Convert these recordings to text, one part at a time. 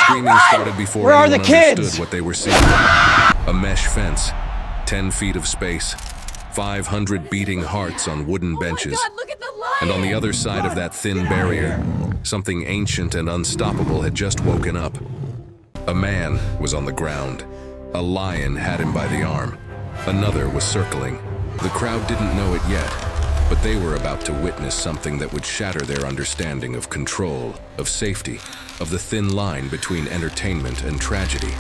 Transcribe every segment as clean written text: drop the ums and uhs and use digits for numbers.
Screaming started before Where are the anyone kids? understood what they were seeing. A mesh fence, 10 feet of space, 500 beating hearts on wooden benches. God, look at the lion! And on the other side of that thin barrier, something ancient and unstoppable had just woken up. A man was on the ground. A lion had him by the arm. Another was circling. The crowd didn't know it yet, but they were about to witness something that would shatter their understanding of control, of safety, of the thin line between entertainment and tragedy.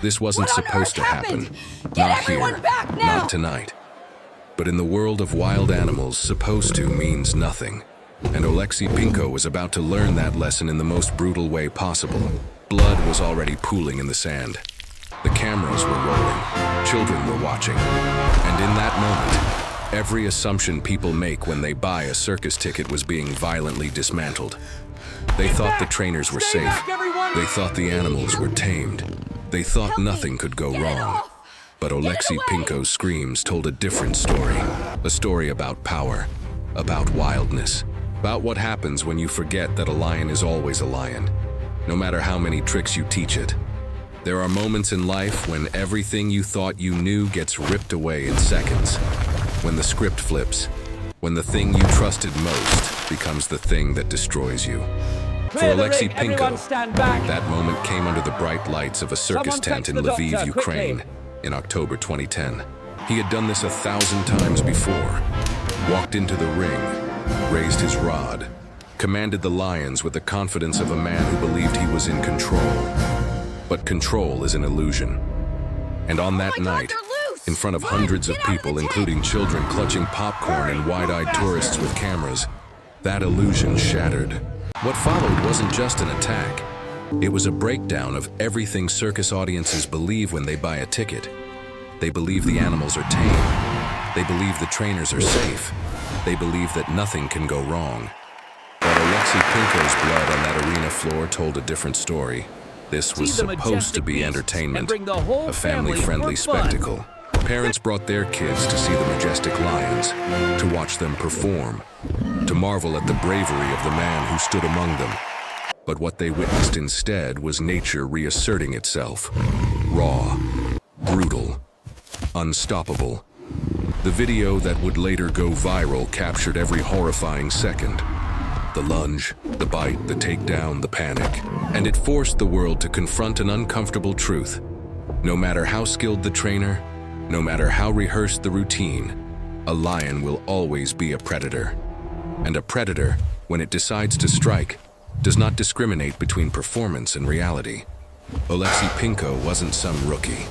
This wasn't What on supposed to earth happen. happened? Get Not everyone here. back now! Not tonight. But in the world of wild animals, supposed to means nothing. And Oleksiy Pinko was about to learn that lesson in the most brutal way possible. Blood was already pooling in the sand. The cameras were rolling. Children were watching. And in that moment, every assumption people make when they buy a circus ticket was being violently dismantled. They thought the trainers were safe. They thought the animals were tamed. They thought nothing could go wrong. But Oleksiy Pinko's screams told a different story. A story about power, about wildness, about what happens when you forget that a lion is always a lion, no matter how many tricks you teach it. There are moments in life when everything you thought you knew gets ripped away in seconds. When the script flips, when the thing you trusted most becomes the thing that destroys you. For Oleksiy Pinko, that moment came under the bright lights of a circus tent in Lviv, Ukraine, in October 2010. He had done this 1,000 times before. Walked into the ring, raised his rod, commanded the lions with the confidence of a man who believed he was in control. But control is an illusion. And on that night, in front of hundreds of people, including children clutching popcorn and wide-eyed tourists with cameras, that illusion shattered. What followed wasn't just an attack. It was a breakdown of everything circus audiences believe when they buy a ticket. They believe the animals are tame. They believe the trainers are safe. They believe that nothing can go wrong. But Oleksiy Pinko's blood on that arena floor told a different story. This was supposed to be entertainment, a family-friendly spectacle. Parents brought their kids to see the majestic lions, to watch them perform, to marvel at the bravery of the man who stood among them. But what they witnessed instead was nature reasserting itself. Raw, brutal, unstoppable. The video that would later go viral captured every horrifying second. The lunge, the bite, the takedown, the panic. And it forced the world to confront an uncomfortable truth. No matter how skilled the trainer, no matter how rehearsed the routine, a lion will always be a predator. And a predator, when it decides to strike, does not discriminate between performance and reality. Oleksiy Pinko wasn't some rookie.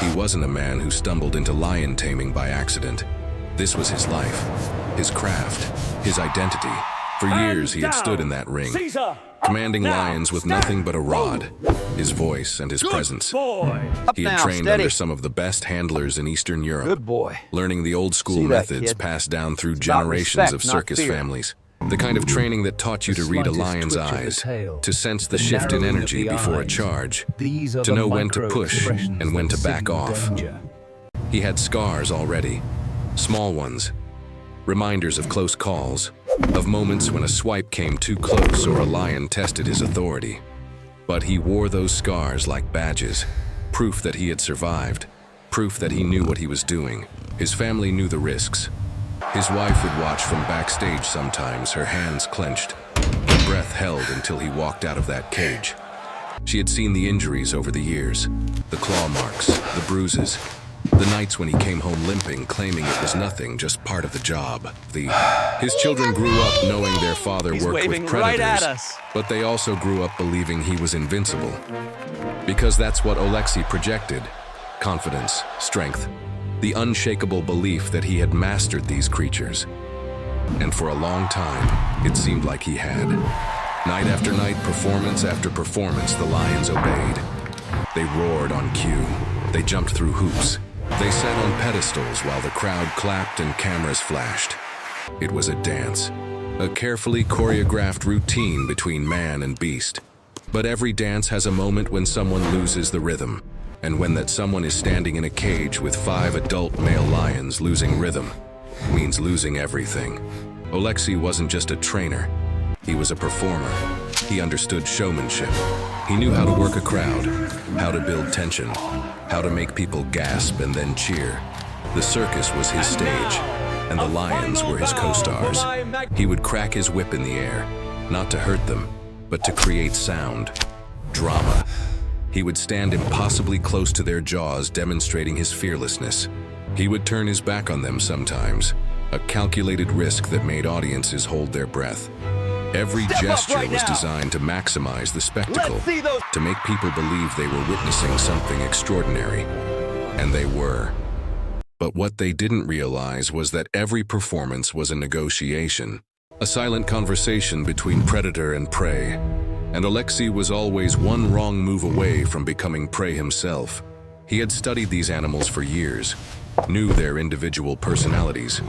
He wasn't a man who stumbled into lion taming by accident. This was his life, his craft, his identity. For years he had stood in that ring, commanding lions with nothing but a rod, his voice and his presence. He had trained under some of the best handlers in Eastern Europe. Good boy. Learning the old school methods passed down through generations of circus families. The kind of training that taught you to read a lion's eyes, to sense the shift in energy before a charge, to know when to push and when to back off. He had scars already, small ones, reminders of close calls, of moments when a swipe came too close or a lion tested his authority. But he wore those scars like badges, proof that he had survived, proof that he knew what he was doing. His family knew the risks. His wife would watch from backstage sometimes, her hands clenched, her breath held until he walked out of that cage. She had seen the injuries over the years, the claw marks, the bruises, the nights when he came home limping, claiming it was nothing, just part of the job. His children grew up knowing their father worked with predators, right at us. but they also grew up believing he was invincible. Because that's what Oleksiy projected: confidence, strength, the unshakable belief that he had mastered these creatures. And for a long time, it seemed like he had. Night after night, performance after performance, the lions obeyed. They roared on cue. They jumped through hoops. They sat on pedestals while the crowd clapped and cameras flashed. It was a dance, a carefully choreographed routine between man and beast. But every dance has a moment when someone loses the rhythm. And when that someone is standing in a cage with 5 adult male lions, losing rhythm means losing everything. Oleksiy wasn't just a trainer. He was a performer. He understood showmanship. He knew how to work a crowd, how to build tension, how to make people gasp and then cheer. The circus was his stage, and the lions were his co-stars. He would crack his whip in the air, not to hurt them, but to create sound, drama. He would stand impossibly close to their jaws, demonstrating his fearlessness. He would turn his back on them sometimes, a calculated risk that made audiences hold their breath. Every gesture was designed to maximize the spectacle, to make people believe they were witnessing something extraordinary. And they were. But what they didn't realize was that every performance was a negotiation, a silent conversation between predator and prey. And Oleksiy was always one wrong move away from becoming prey himself. He had studied these animals for years, knew their individual personalities,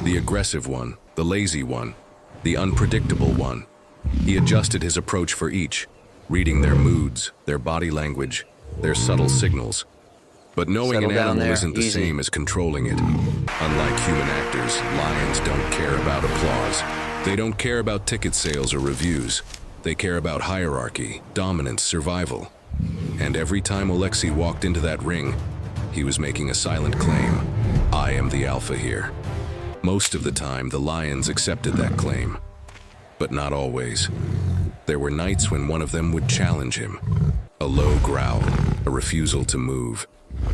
the aggressive one, the lazy one, the unpredictable one. He adjusted his approach for each, reading their moods, their body language, their subtle signals. But knowing an animal isn't the same as controlling it. Unlike human actors, lions don't care about applause. They don't care about ticket sales or reviews. They care about hierarchy, dominance, survival. And every time Oleksiy walked into that ring, he was making a silent claim. I am the alpha here. Most of the time, the lions accepted that claim. But not always. There were nights when one of them would challenge him. A low growl, a refusal to move,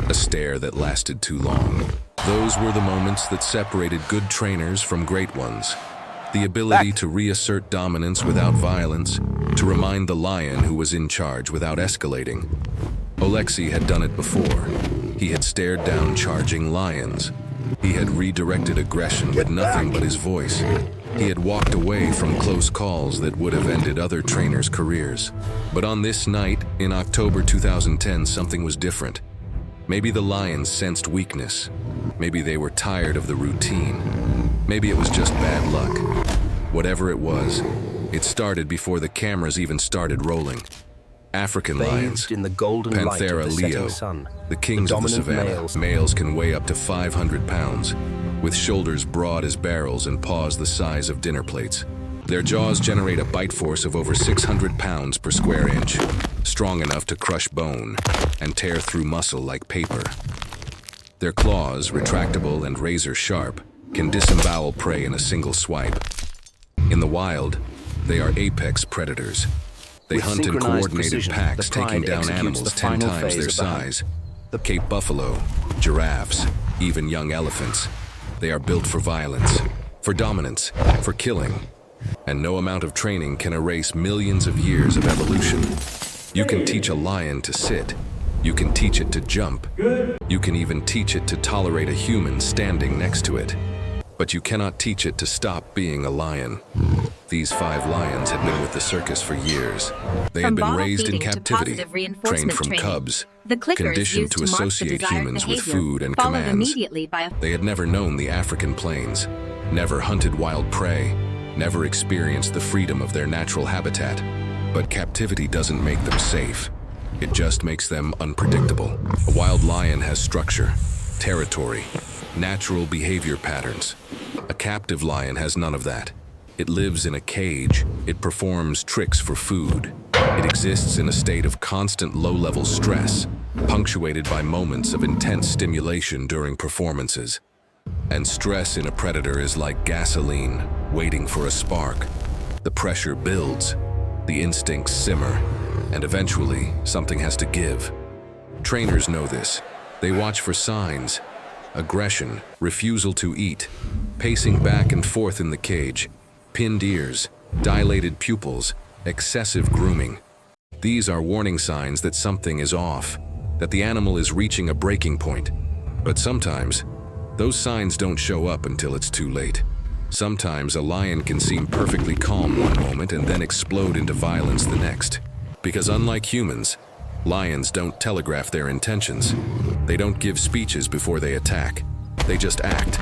a stare that lasted too long. Those were the moments that separated good trainers from great ones. The ability to reassert dominance without violence, to remind the lion who was in charge without escalating. Oleksiy had done it before. He had stared down charging lions. He had redirected aggression with nothing but his voice. He had walked away from close calls that would have ended other trainers' careers. But on this night, in October 2010, something was different. Maybe the lions sensed weakness. Maybe they were tired of the routine. Maybe it was just bad luck. Whatever it was, it started before the cameras even started rolling. African lions, in the golden Panthera light of the leo, sun, the kings of the savannah. Males can weigh up to 500 pounds, with shoulders broad as barrels and paws the size of dinner plates. Their jaws generate a bite force of over 600 pounds per square inch, strong enough to crush bone and tear through muscle like paper. Their claws, retractable and razor sharp, can disembowel prey in a single swipe. In the wild, they are apex predators. They hunt in coordinated packs, taking down animals 10 times their size. Cape buffalo, giraffes, even young elephants. They are built for violence, for dominance, for killing. And no amount of training can erase millions of years of evolution. You can teach a lion to sit. You can teach it to jump. You can even teach it to tolerate a human standing next to it. But you cannot teach it to stop being a lion. These 5 lions had been with the circus for years. They had been raised in captivity, trained from cubs, conditioned to associate humans with food and commands. They had never known the African plains, never hunted wild prey, never experienced the freedom of their natural habitat. But captivity doesn't make them safe. It just makes them unpredictable. A wild lion has structure, territory, natural behavior patterns. A captive lion has none of that. It lives in a cage. It performs tricks for food. It exists in a state of constant low-level stress, punctuated by moments of intense stimulation during performances. And stress in a predator is like gasoline, waiting for a spark. The pressure builds, the instincts simmer, and eventually something has to give. Trainers know this. They watch for signs: aggression, refusal to eat, pacing back and forth in the cage, pinned ears, dilated pupils, excessive grooming. These are warning signs that something is off, that the animal is reaching a breaking point. But sometimes, those signs don't show up until it's too late. Sometimes a lion can seem perfectly calm one moment and then explode into violence the next. Because unlike humans, lions don't telegraph their intentions. They don't give speeches before they attack. They just act.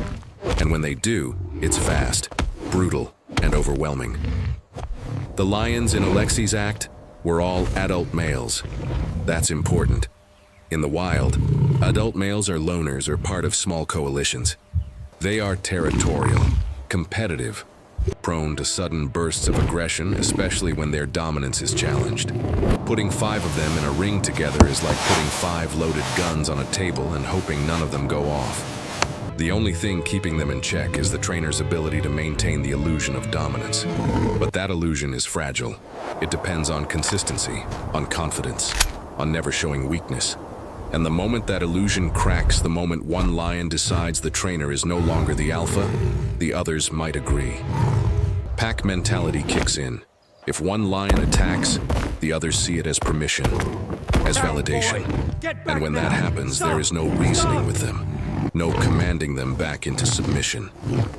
And when they do, it's fast, brutal, and overwhelming. The lions in Oleksiy's act were all adult males. That's important. In the wild, adult males are loners or part of small coalitions. They are territorial, competitive, prone to sudden bursts of aggression, especially when their dominance is challenged. Putting 5 of them in a ring together is like putting 5 loaded guns on a table and hoping none of them go off. The only thing keeping them in check is the trainer's ability to maintain the illusion of dominance. But that illusion is fragile. It depends on consistency, on confidence, on never showing weakness. And the moment that illusion cracks, the moment one lion decides the trainer is no longer the alpha, the others might agree. Pack mentality kicks in. If one lion attacks, the others see it as permission, as validation. And when that happens, there is no reasoning with them. No commanding them back into submission.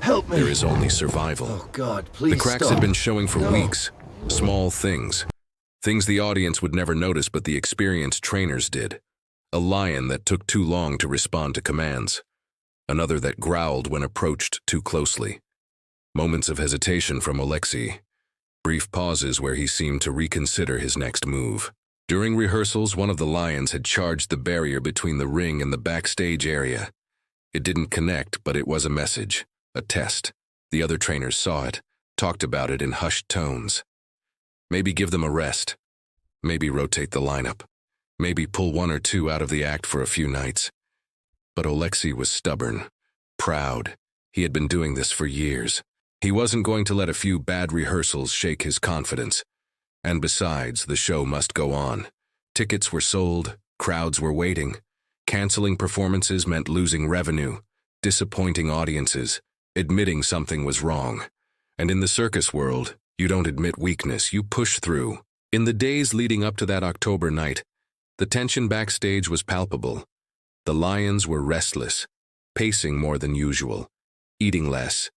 Help me. There is only survival. Oh God, please The cracks stop. had been showing for weeks. Small things. Things the audience would never notice, but the experienced trainers did. A lion that took too long to respond to commands. Another that growled when approached too closely. Moments of hesitation from Oleksiy. Brief pauses where he seemed to reconsider his next move. During rehearsals, one of the lions had charged the barrier between the ring and the backstage area. It didn't connect, but it was a message, a test. The other trainers saw it, talked about it in hushed tones. Maybe give them a rest. Maybe rotate the lineup. Maybe pull 1 or 2 out of the act for a few nights. But Oleksiy was stubborn, proud. He had been doing this for years. He wasn't going to let a few bad rehearsals shake his confidence. And besides, the show must go on. Tickets were sold, crowds were waiting. Canceling performances meant losing revenue, disappointing audiences, admitting something was wrong. And in the circus world, you don't admit weakness, you push through. In the days leading up to that October night, the tension backstage was palpable. The lions were restless, pacing more than usual, eating less.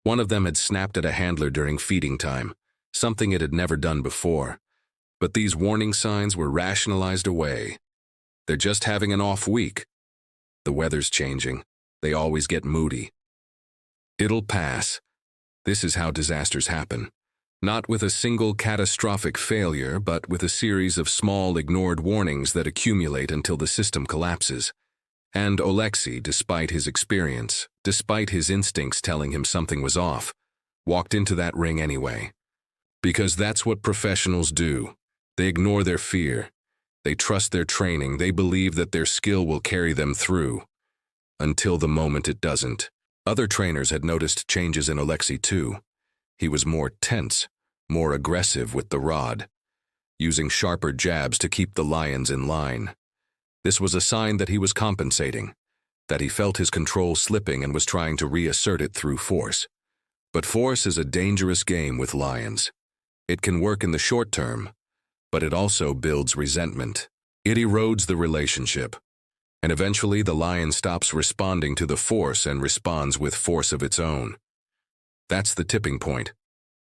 One of them had snapped at a handler during feeding time, something it had never done before. But these warning signs were rationalized away. They're just having an off week. The weather's changing. They always get moody. It'll pass. This is how disasters happen. Not with a single catastrophic failure, but with a series of small ignored warnings that accumulate until the system collapses. And Oleksiy, despite his experience, despite his instincts telling him something was off, walked into that ring anyway. Because that's what professionals do. They ignore their fear. They trust their training. They believe that their skill will carry them through. Until the moment it doesn't. Other trainers had noticed changes in Oleksiy too. He was more tense, more aggressive with the rod, using sharper jabs to keep the lions in line. This was a sign that he was compensating, that he felt his control slipping and was trying to reassert it through force. But force is a dangerous game with lions. It can work in the short term, but it also builds resentment. It erodes the relationship. And eventually the lion stops responding to the force and responds with force of its own. That's the tipping point.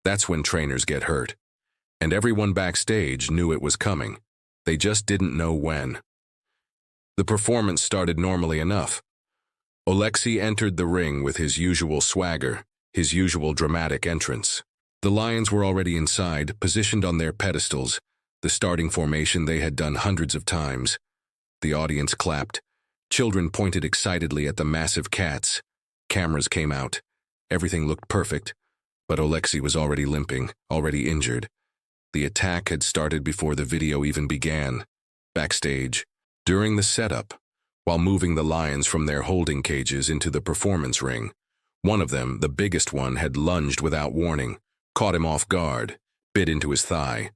That's when trainers get hurt. And everyone backstage knew it was coming. They just didn't know when. The performance started normally enough. Oleksiy entered the ring with his usual swagger, his usual dramatic entrance. The lions were already inside, positioned on their pedestals, the starting formation they had done hundreds of times. The audience clapped. Children pointed excitedly at the massive cats. Cameras came out. Everything looked perfect, but Oleksiy was already limping, already injured. The attack had started before the video even began. Backstage, during the setup, while moving the lions from their holding cages into the performance ring, one of them, the biggest one, had lunged without warning, caught him off guard, bit into his thigh.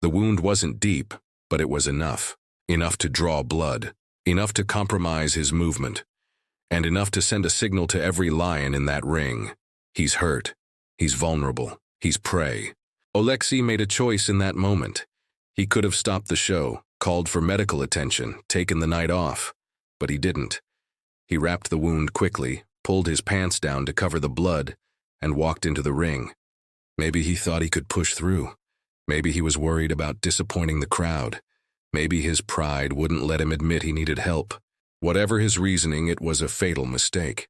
The wound wasn't deep, but it was enough. Enough to draw blood, enough to compromise his movement, and enough to send a signal to every lion in that ring. He's hurt. He's vulnerable. He's prey. Oleksiy made a choice in that moment. He could have stopped the show, called for medical attention, taken the night off, but he didn't. He wrapped the wound quickly, pulled his pants down to cover the blood, and walked into the ring. Maybe he thought he could push through. Maybe he was worried about disappointing the crowd. Maybe his pride wouldn't let him admit he needed help. Whatever his reasoning, it was a fatal mistake.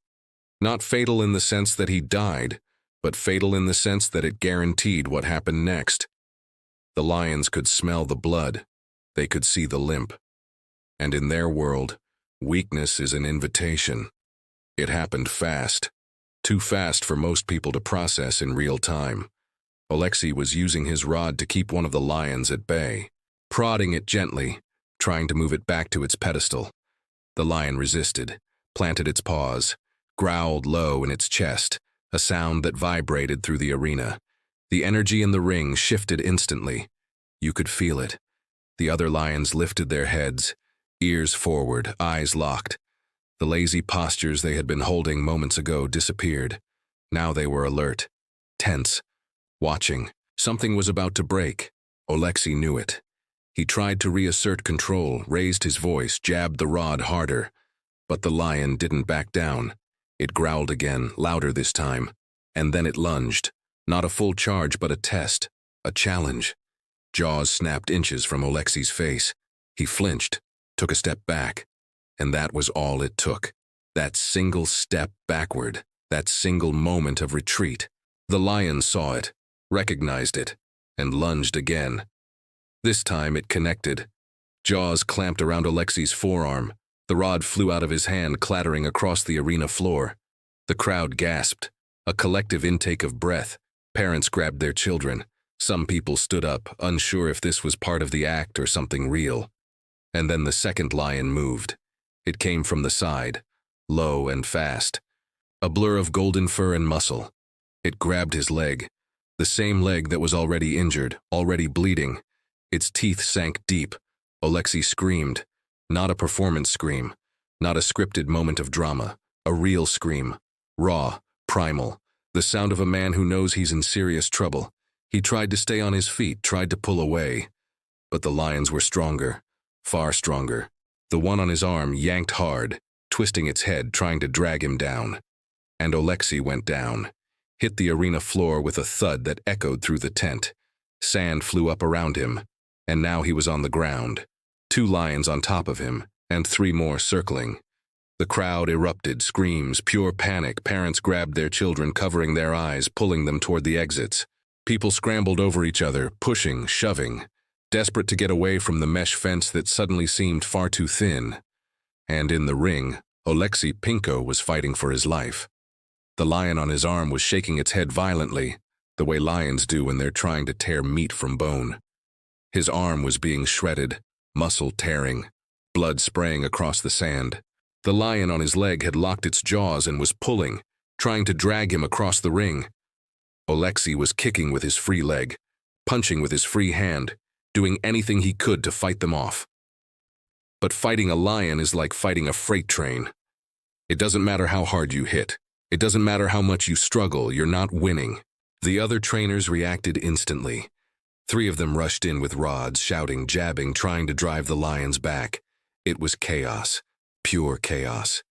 Not fatal in the sense that he died, but fatal in the sense that it guaranteed what happened next. The lions could smell the blood. They could see the limp. And in their world, weakness is an invitation. It happened fast. too fast for most people to process in real time. Oleksiy was using his rod to keep one of the lions at bay, prodding it gently, trying to move it back to its pedestal. The lion resisted, planted its paws, growled low in its chest, a sound that vibrated through the arena. The energy in the ring shifted instantly. You could feel it. The other lions lifted their heads, ears forward, eyes locked. The lazy postures they had been holding moments ago disappeared. Now they were alert, tense, watching. Something was about to break. Oleksiy knew it. He tried to reassert control, raised his voice, jabbed the rod harder. But the lion didn't back down. It growled again, louder this time. And then it lunged. Not a full charge, but a test, a challenge. Jaws snapped inches from Oleksiy's face. He flinched, took a step back. And that was all it took. That single step backward, that single moment of retreat. The lion saw it, recognized it, and lunged again. This time it connected. Jaws clamped around Oleksiy's forearm. The rod flew out of his hand, clattering across the arena floor. The crowd gasped, a collective intake of breath. Parents grabbed their children. Some people stood up, unsure if this was part of the act or something real. And then the second lion moved. It came from the side, low and fast. A blur of golden fur and muscle. It grabbed his leg, the same leg that was already injured, already bleeding. Its teeth sank deep. Oleksiy screamed. Not a performance scream, not a scripted moment of drama, a real scream. Raw, primal, the sound of a man who knows he's in serious trouble. He tried to stay on his feet, tried to pull away. But the lions were stronger, far stronger. The one on his arm yanked hard, twisting its head, trying to drag him down. And Oleksiy went down, hit the arena floor with a thud that echoed through the tent. Sand flew up around him, and now he was on the ground. 2 lions on top of him, and 3 more circling. The crowd erupted, screams, pure panic. Parents grabbed their children, covering their eyes, pulling them toward the exits. People scrambled over each other, pushing, shoving, desperate to get away from the mesh fence that suddenly seemed far too thin. And in the ring, Oleksiy Pinko was fighting for his life. The lion on his arm was shaking its head violently, the way lions do when they're trying to tear meat from bone. His arm was being shredded, muscle tearing, blood spraying across the sand. The lion on his leg had locked its jaws and was pulling, trying to drag him across the ring. Oleksiy was kicking with his free leg, punching with his free hand, doing anything he could to fight them off. But fighting a lion is like fighting a freight train. It doesn't matter how hard you hit. It doesn't matter how much you struggle, you're not winning. The other trainers reacted instantly. 3 of them rushed in with rods, shouting, jabbing, trying to drive the lions back. It was chaos, pure chaos.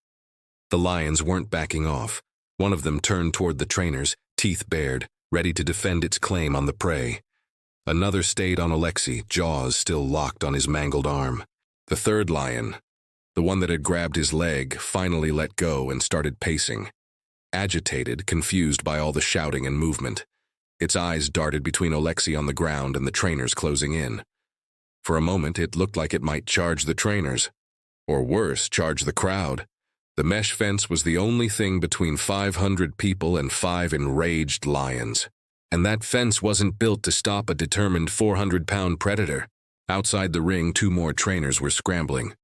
The lions weren't backing off. One of them turned toward the trainers, teeth bared, ready to defend its claim on the prey. Another stayed on Oleksiy, jaws still locked on his mangled arm. The third lion, the one that had grabbed his leg, finally let go and started pacing. Agitated, confused by all the shouting and movement. Its eyes darted between Oleksiy on the ground and the trainers closing in. For a moment, it looked like it might charge the trainers. Or worse, charge the crowd. The mesh fence was the only thing between 500 people and 5 enraged lions. And that fence wasn't built to stop a determined 400-pound predator. Outside the ring, 2 more trainers were scrambling.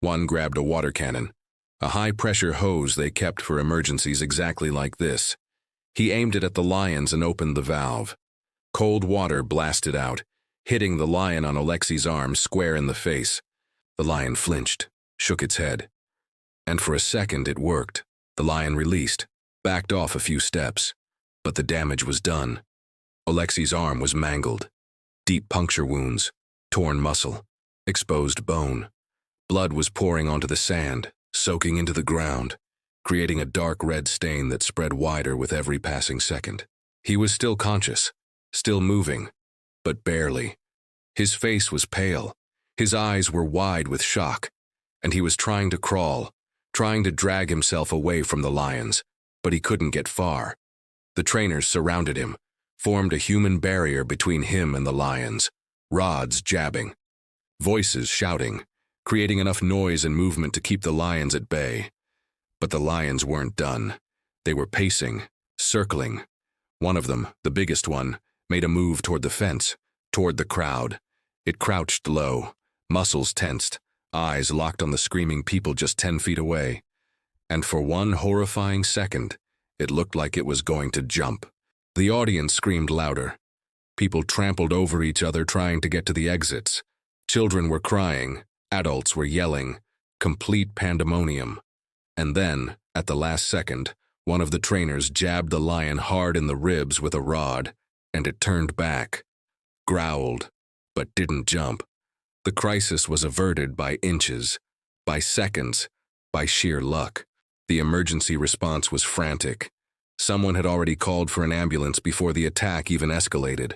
One grabbed a water cannon, a high-pressure hose they kept for emergencies exactly like this. He aimed it at the lions and opened the valve. Cold water blasted out, hitting the lion on Oleksiy's arm square in the face. The lion flinched, shook its head. And for a second it worked. The lion released, backed off a few steps. But the damage was done. Oleksiy's arm was mangled. Deep puncture wounds, torn muscle, exposed bone. Blood was pouring onto the sand, soaking into the ground, creating a dark red stain that spread wider with every passing second. He was still conscious, still moving, but barely. His face was pale, his eyes were wide with shock, and he was trying to crawl, trying to drag himself away from the lions, but he couldn't get far. The trainers surrounded him, formed a human barrier between him and the lions, rods jabbing, voices shouting, creating enough noise and movement to keep the lions at bay. But the lions weren't done. They were pacing, circling. One of them, the biggest one, made a move toward the fence, toward the crowd. It crouched low, muscles tensed, eyes locked on the screaming people just 10 feet away. And for one horrifying second, it looked like it was going to jump. The audience screamed louder. People trampled over each other trying to get to the exits. Children were crying, adults were yelling, complete pandemonium. And then, at the last second, one of the trainers jabbed the lion hard in the ribs with a rod, and it turned back, growled, but didn't jump. The crisis was averted by inches, by seconds, by sheer luck. The emergency response was frantic. Someone had already called for an ambulance before the attack even escalated.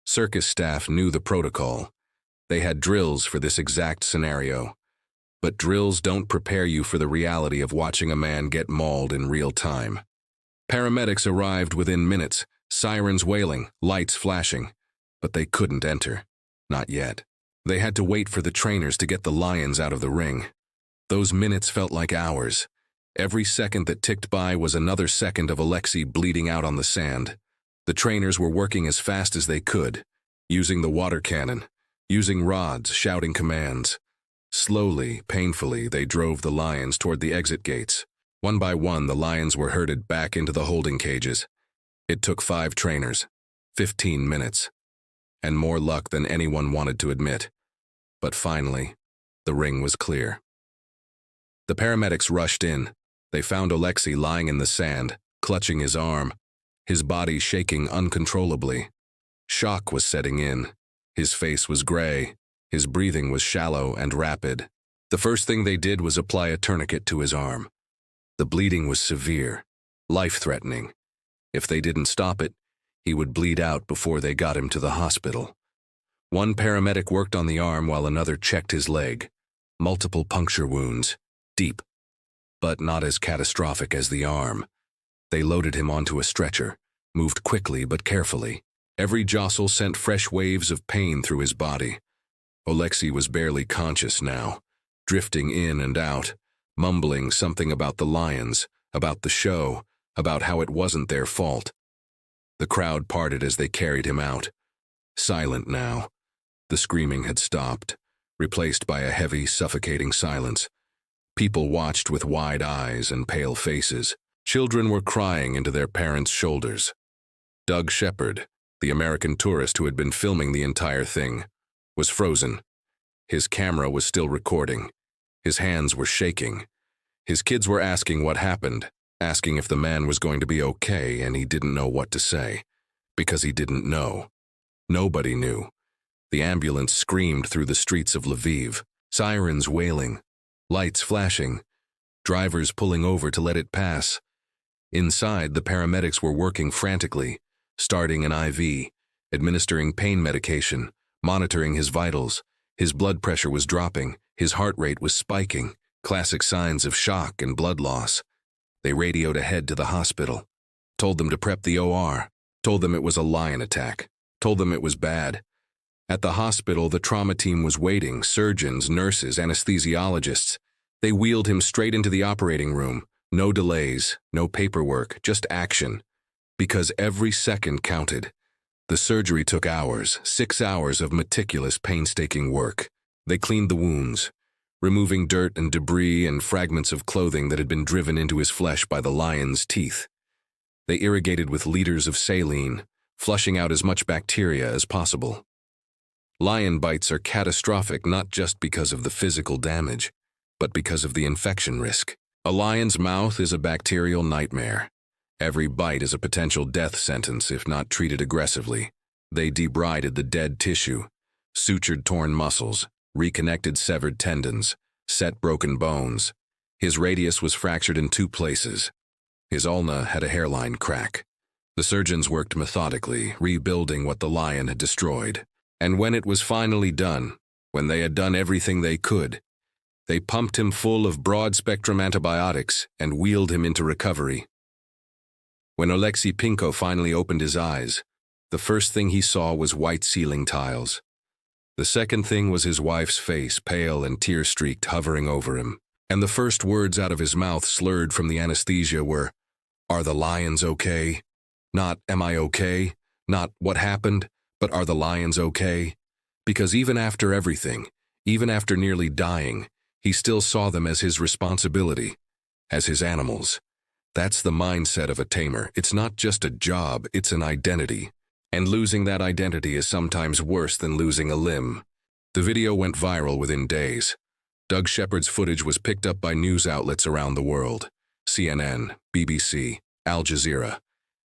Circus staff knew the protocol. They had drills for this exact scenario. But drills don't prepare you for the reality of watching a man get mauled in real time. Paramedics arrived within minutes, sirens wailing, lights flashing. But they couldn't enter. Not yet. They had to wait for the trainers to get the lions out of the ring. Those minutes felt like hours. Every second that ticked by was another second of Oleksiy bleeding out on the sand. The trainers were working as fast as they could, using the water cannon, using rods, shouting commands. Slowly, painfully, they drove the lions toward the exit gates. One by one, the lions were herded back into the holding cages. It took 5 trainers, 15 minutes, and more luck than anyone wanted to admit. But finally, the ring was clear. The paramedics rushed in. They found Oleksiy lying in the sand, clutching his arm, his body shaking uncontrollably. Shock was setting in. His face was gray. His breathing was shallow and rapid. The first thing they did was apply a tourniquet to his arm. The bleeding was severe, life-threatening. If they didn't stop it, he would bleed out before they got him to the hospital. One paramedic worked on the arm while another checked his leg. Multiple puncture wounds, deep, but not as catastrophic as the arm. They loaded him onto a stretcher, moved quickly but carefully. Every jostle sent fresh waves of pain through his body. Oleksiy was barely conscious now, drifting in and out, mumbling something about the lions, about the show, about how it wasn't their fault. The crowd parted as they carried him out. Silent now. The screaming had stopped, replaced by a heavy, suffocating silence. People watched with wide eyes and pale faces. Children were crying into their parents' shoulders. Doug Shepard, the American tourist who had been filming the entire thing, was frozen. His camera was still recording. His hands were shaking. His kids were asking what happened, asking if the man was going to be okay, and he didn't know what to say, because he didn't know. Nobody knew. The ambulance screamed through the streets of Lviv, sirens wailing, lights flashing, drivers pulling over to let it pass. Inside, the paramedics were working frantically, starting an IV, administering pain medication, monitoring his vitals. His blood pressure was dropping, his heart rate was spiking, classic signs of shock and blood loss. They radioed ahead to the hospital, told them to prep the OR, told them it was a lion attack, told them it was bad. At the hospital, the trauma team was waiting, surgeons, nurses, anesthesiologists. They wheeled him straight into the operating room. No delays, no paperwork, just action. Because every second counted. The surgery took hours, 6 hours of meticulous, painstaking work. They cleaned the wounds, removing dirt and debris and fragments of clothing that had been driven into his flesh by the lion's teeth. They irrigated with liters of saline, flushing out as much bacteria as possible. Lion bites are catastrophic not just because of the physical damage, but because of the infection risk. A lion's mouth is a bacterial nightmare. Every bite is a potential death sentence if not treated aggressively. They debrided the dead tissue, sutured torn muscles, reconnected severed tendons, set broken bones. His radius was fractured in 2 places. His ulna had a hairline crack. The surgeons worked methodically, rebuilding what the lion had destroyed. And when it was finally done, when they had done everything they could, they pumped him full of broad-spectrum antibiotics and wheeled him into recovery. When Oleksiy Pinko finally opened his eyes, the first thing he saw was white ceiling tiles. The second thing was his wife's face, pale and tear-streaked, hovering over him. And the first words out of his mouth, slurred from the anesthesia, were, Are the lions okay? Not, am I okay? Not, what happened? But are the lions okay? Because even after everything, even after nearly dying, he still saw them as his responsibility, as his animals. That's the mindset of a tamer. It's not just a job, it's an identity. And losing that identity is sometimes worse than losing a limb. The video went viral within days. Doug Shepard's footage was picked up by news outlets around the world. CNN, BBC, Al Jazeera.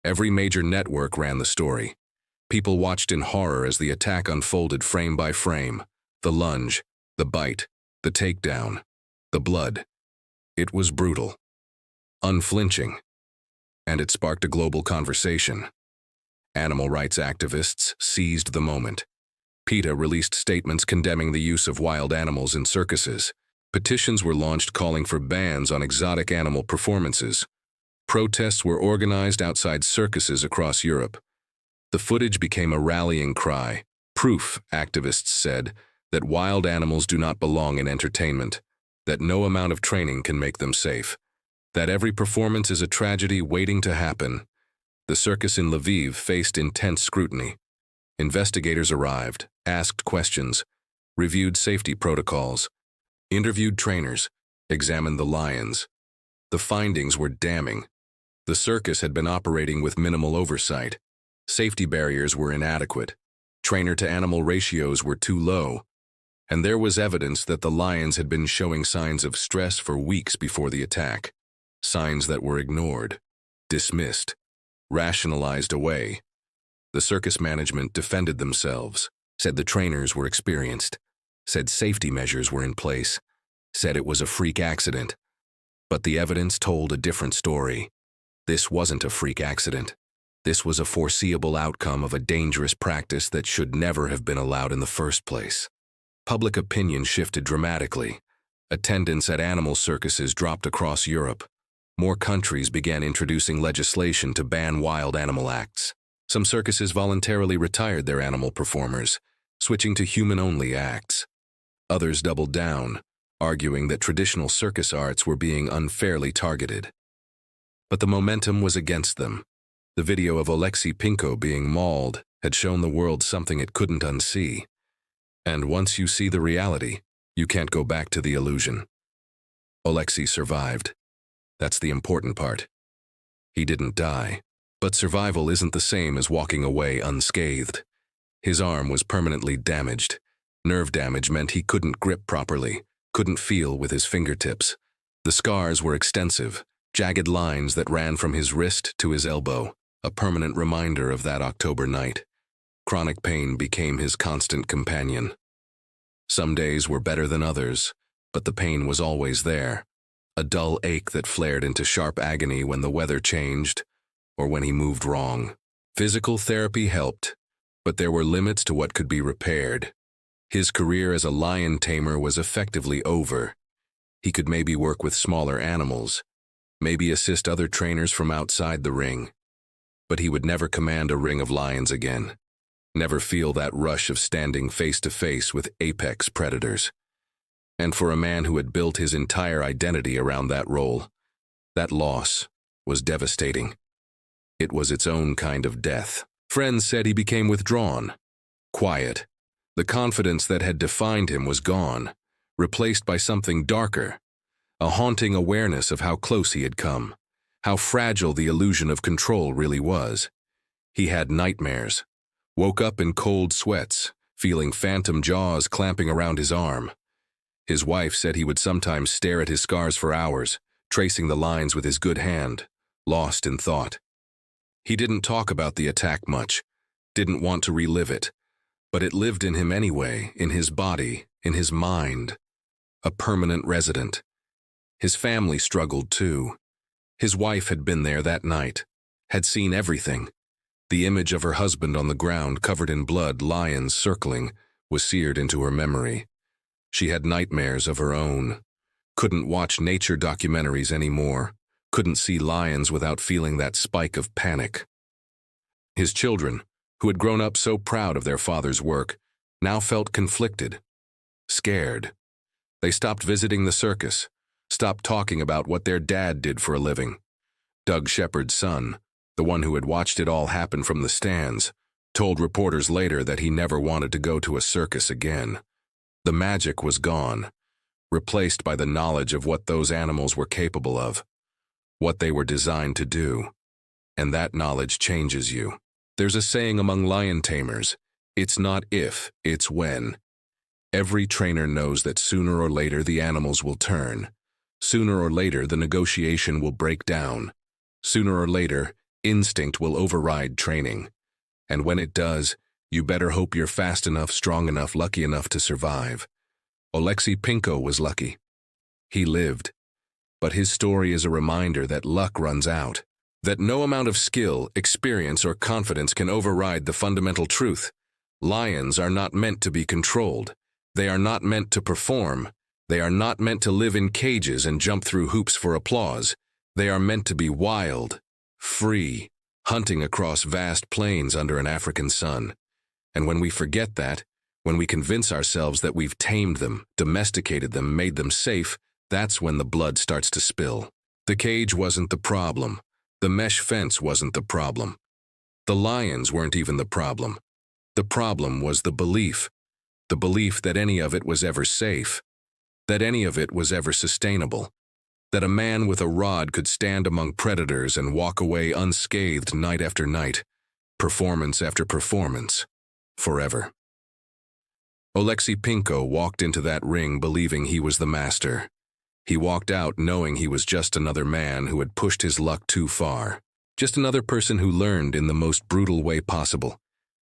Every major network ran the story. People watched in horror as the attack unfolded frame by frame. The lunge, the bite, the takedown, the blood. It was brutal, unflinching, and it sparked a global conversation. Animal rights activists seized the moment. PETA released statements condemning the use of wild animals in circuses. Petitions were launched calling for bans on exotic animal performances. Protests were organized outside circuses across Europe. The footage became a rallying cry. Proof, activists said, that wild animals do not belong in entertainment, that no amount of training can make them safe, that every performance is a tragedy waiting to happen. The circus in Lviv faced intense scrutiny. Investigators arrived, asked questions, reviewed safety protocols, interviewed trainers, examined the lions. The findings were damning. The circus had been operating with minimal oversight. Safety barriers were inadequate. Trainer-to-animal ratios were too low. And there was evidence that the lions had been showing signs of stress for weeks before the attack. Signs that were ignored, dismissed, rationalized away. The circus management defended themselves, said the trainers were experienced, said safety measures were in place, said it was a freak accident. But the evidence told a different story. This wasn't a freak accident. This was a foreseeable outcome of a dangerous practice that should never have been allowed in the first place. Public opinion shifted dramatically. Attendance at animal circuses dropped across Europe. More countries began introducing legislation to ban wild animal acts. Some circuses voluntarily retired their animal performers, switching to human-only acts. Others doubled down, arguing that traditional circus arts were being unfairly targeted. But the momentum was against them. The video of Oleksiy Pinko being mauled had shown the world something it couldn't unsee. And once you see the reality, you can't go back to the illusion. Oleksiy survived. That's the important part. He didn't die. But survival isn't the same as walking away unscathed. His arm was permanently damaged. Nerve damage meant he couldn't grip properly, couldn't feel with his fingertips. The scars were extensive, jagged lines that ran from his wrist to his elbow, a permanent reminder of that October night. Chronic pain became his constant companion. Some days were better than others, but the pain was always there. A dull ache that flared into sharp agony when the weather changed, or when he moved wrong. Physical therapy helped, but there were limits to what could be repaired. His career as a lion tamer was effectively over. He could maybe work with smaller animals, maybe assist other trainers from outside the ring. But he would never command a ring of lions again. Never feel that rush of standing face-to-face with apex predators. And for a man who had built his entire identity around that role, that loss was devastating. It was its own kind of death. Friends said he became withdrawn, quiet. The confidence that had defined him was gone, replaced by something darker, a haunting awareness of how close he had come, how fragile the illusion of control really was. He had nightmares, woke up in cold sweats, feeling phantom jaws clamping around his arm. His wife said he would sometimes stare at his scars for hours, tracing the lines with his good hand, lost in thought. He didn't talk about the attack much, didn't want to relive it, but it lived in him anyway, in his body, in his mind. A permanent resident. His family struggled too. His wife had been there that night, had seen everything. The image of her husband on the ground covered in blood, lions circling, was seared into her memory. She had nightmares of her own. Couldn't watch nature documentaries anymore. Couldn't see lions without feeling that spike of panic. His children, who had grown up so proud of their father's work, now felt conflicted, scared. They stopped visiting the circus, stopped talking about what their dad did for a living. Doug Shepard's son, the one who had watched it all happen from the stands, told reporters later that he never wanted to go to a circus again. The magic was gone, replaced by the knowledge of what those animals were capable of, what they were designed to do. And that knowledge changes you. There's a saying among lion tamers, it's not if, it's when. Every trainer knows that sooner or later the animals will turn. Sooner or later the negotiation will break down. Sooner or later, instinct will override training. And when it does, you better hope you're fast enough, strong enough, lucky enough to survive. Oleksiy Pinko was lucky. He lived. But his story is a reminder that luck runs out, that no amount of skill, experience, or confidence can override the fundamental truth. Lions are not meant to be controlled. They are not meant to perform. They are not meant to live in cages and jump through hoops for applause. They are meant to be wild, free, hunting across vast plains under an African sun. And when we forget that, when we convince ourselves that we've tamed them, domesticated them, made them safe, that's when the blood starts to spill. The cage wasn't the problem. The mesh fence wasn't the problem. The lions weren't even the problem. The problem was the belief that any of it was ever safe, that any of it was ever sustainable, that a man with a rod could stand among predators and walk away unscathed night after night, performance after performance, forever. Oleksiy Pinko walked into that ring believing he was the master. He walked out knowing he was just another man who had pushed his luck too far, just another person who learned in the most brutal way possible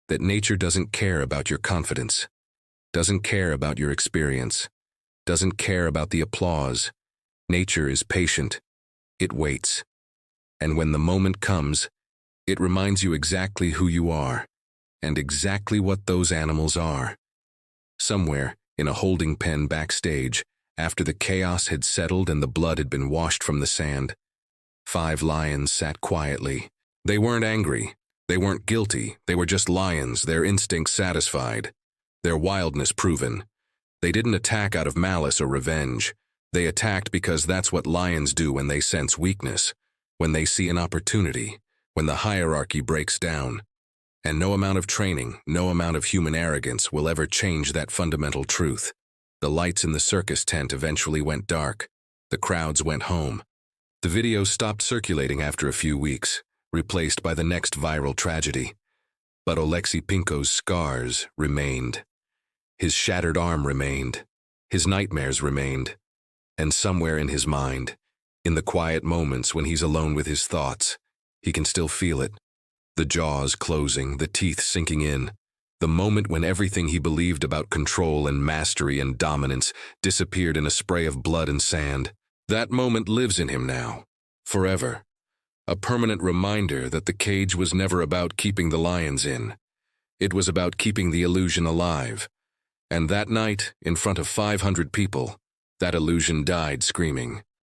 that nature doesn't care about your confidence, doesn't care about your experience, doesn't care about the applause. Nature is patient. It waits. And when the moment comes, it reminds you exactly who you are and exactly what those animals are. Somewhere, in a holding pen backstage, after the chaos had settled and the blood had been washed from the sand, 5 lions sat quietly. They weren't angry. They weren't guilty. They were just lions, their instincts satisfied, their wildness proven. They didn't attack out of malice or revenge. They attacked because that's what lions do when they sense weakness, when they see an opportunity, when the hierarchy breaks down. And no amount of training, no amount of human arrogance will ever change that fundamental truth. The lights in the circus tent eventually went dark. The crowds went home. The video stopped circulating after a few weeks, replaced by the next viral tragedy. But Oleksiy Pinko's scars remained. His shattered arm remained. His nightmares remained. And somewhere in his mind, in the quiet moments when he's alone with his thoughts, he can still feel it. The jaws closing, the teeth sinking in. The moment when everything he believed about control and mastery and dominance disappeared in a spray of blood and sand. That moment lives in him now, forever. A permanent reminder that the cage was never about keeping the lions in. It was about keeping the illusion alive. And that night, in front of 500 people, that illusion died screaming.